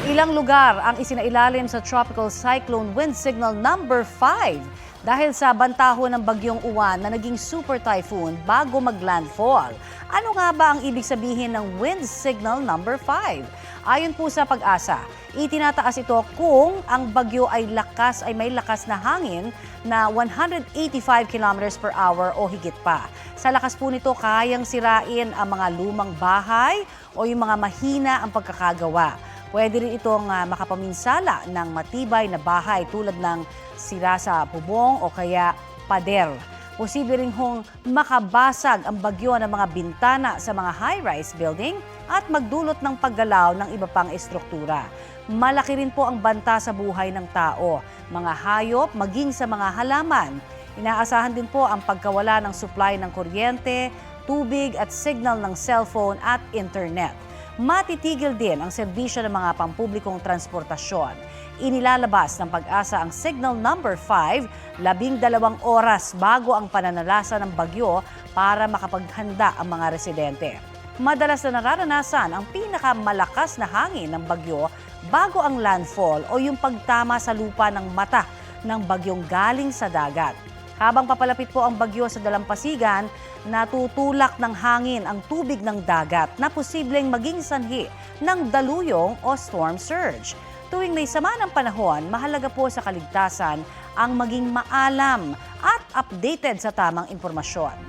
Ilang lugar ang isinailalim sa Tropical Cyclone Wind Signal number 5 dahil sa bantaho ng bagyong Uwan na naging super typhoon bago maglandfall. Ano nga ba ang ibig sabihin ng Wind Signal number 5? Ayon po sa Pag-asa, itinataas ito kung ang bagyo ay may lakas na hangin na 185 kilometers per hour o higit pa. Sa lakas po nito, kayang sirain ang mga lumang bahay o yung mga mahina ang pagkakagawa. Pwede rin itong makapaminsala ng matibay na bahay tulad ng sira sa bubong o kaya pader. Posible rin hong makabasag ang bagyo ng mga bintana sa mga high-rise building at magdulot ng paggalaw ng iba pang estruktura. Malaki rin po ang banta sa buhay ng tao, mga hayop, maging sa mga halaman. Inaasahan din po ang pagkawala ng supply ng kuryente, tubig at signal ng cellphone at internet. Matitigil din ang serbisyo ng mga pampublikong transportasyon. Inilalabas ng Pag-asa ang signal number 5, 12 oras bago ang pananalasa ng bagyo para makapaghanda ang mga residente. Madalas na nararanasan ang pinakamalakas na hangin ng bagyo bago ang landfall o yung pagtama sa lupa ng mata ng bagyong galing sa dagat. Habang papalapit po ang bagyo sa dalampasigan, natutulak ng hangin ang tubig ng dagat na posibleng maging sanhi ng daluyong o storm surge. Tuwing may sama ng panahon, mahalaga po sa kaligtasan ang maging maalam at updated sa tamang impormasyon.